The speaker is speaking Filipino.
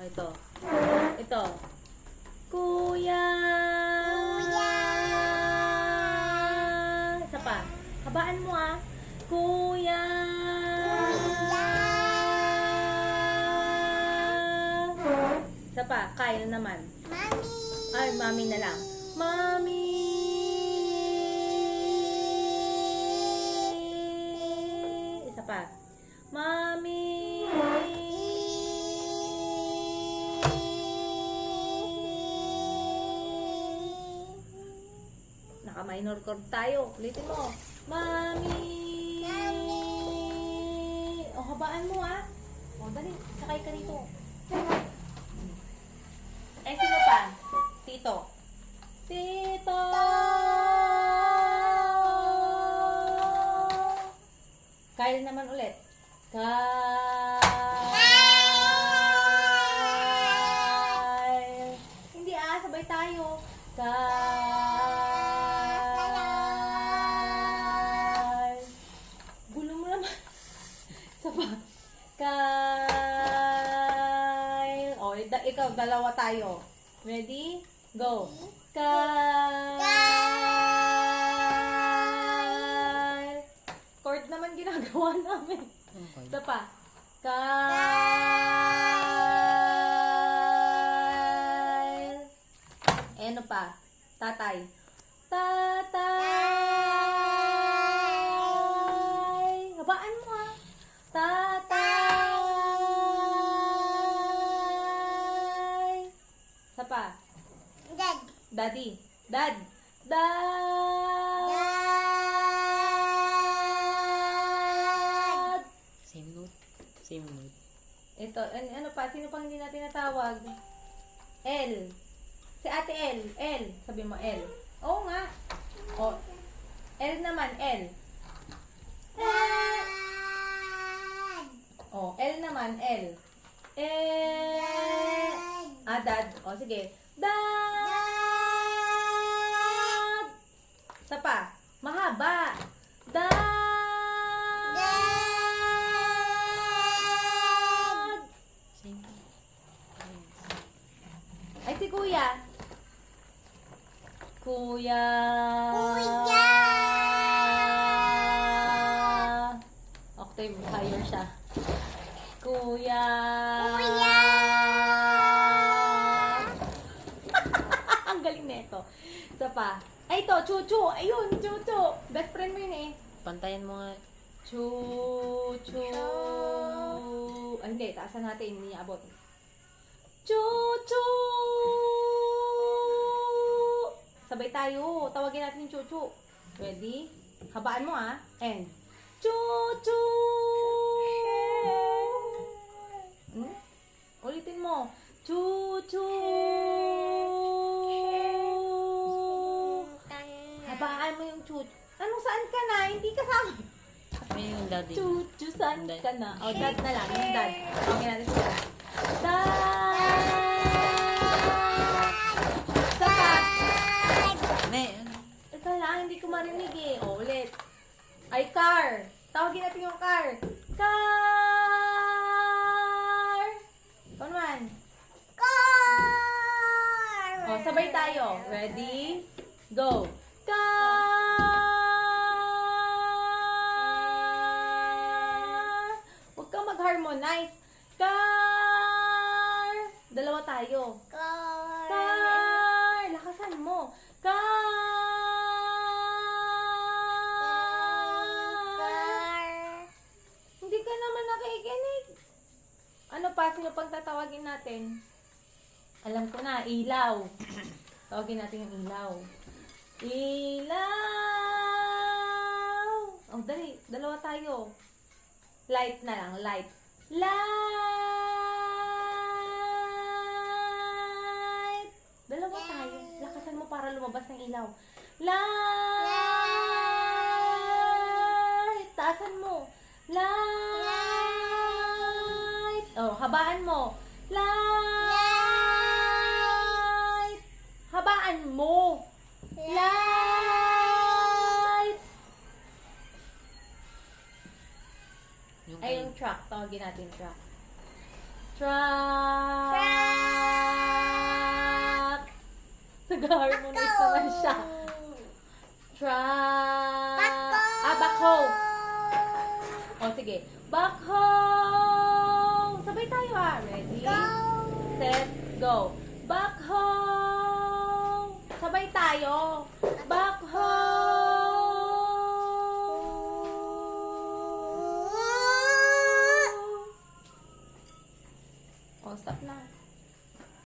ito. Ito. Kuya. Kuya. Isa pa. Habaan mo ah. Kuya. Kuya. Isa pa. Kyle naman. Mami. Ay, mami na lang. Mami. Isa pa. Mami. Naka-minor chord tayo. Ulitin mo. Mami. Mami. O, habaan mo ah. O, dali. Sakay ka dito. Eh, sino pa? Tito. Tito. Kyle naman ulit. Kyle. Hindi ah, sabay tayo. Kyle. Gulo mo naman. Isa pa. Kyle. O, ikaw, dalawa tayo. Ready? Go. Kyle. Chord naman ginagawa namin. Isa pa. Kyle. Ano pa? Tatay. Tatay. Habaan mo ah. Tatay. Isa pa. Dad. Daddy. Dad. Dad. Same note. Same note. Ito, ano pa? Sino pang hindi natin natawag? L. Si Ate L. L. Sabi mo L. Oo nga. O. L naman. L. Dad. O. L naman. L. Dad. O, sige. Dad. Isa pa. Mahaba. Dad. Same. Ay, si Kuya. Kuya. Kuya. Octave higher siya. Kuya. Kuya. Ang galing nito. Isa pa. Ay, ito. Chuchu. Ayun, Chuchu. Best friend mo yun eh. Pantayan mo nga. Chuchu. Ay, hindi. Taasan natin. Hindi niya abot. Chuchu. Sabay tayo. Tawagin natin yung Chuchu. Ready? Habaan mo ah. And. Chuchu. Ulitin mo. Chuchu. Habaan mo yung Chuchu. Anong saan ka na? Hindi kasama. May yung daddy. Chuchu, saan Dad. ka na? O, dad na lang. Yung dad. Tawagin natin siya. Dad! Saka. May, Ito lang, hindi ko marinig eh. O, ulit. Ay, car. Tawagin natin yung car. Car! Ikaw naman. Car. O, sabay tayo. Ready? Go. Car! Huwag kang mag-harmonize. Car! Dalawa tayo. Car. Car! Lakasan mo. Car! Hindi ka naman nakikinig. Ano pa? Sino pang tatawagin natin? Alam ko na, ilaw. Tawagin natin yung ilaw. Ilaw! Oh, dali. Dalawa tayo. Light na lang. Light. Light! Dalawa tayo. Lakasan mo para lumabas ng ilaw. Light! Taasan mo. Light! Oh, habaan mo. Light! Habaan mo. Light! yung Ay, yung truck. Tawagin natin truck. Truck! Nag-harmonize naman siya. Backhoe. O, sige. Backhoe. Sabay tayo ha. Ready? Set, go. Backhoe. Sabay tayo.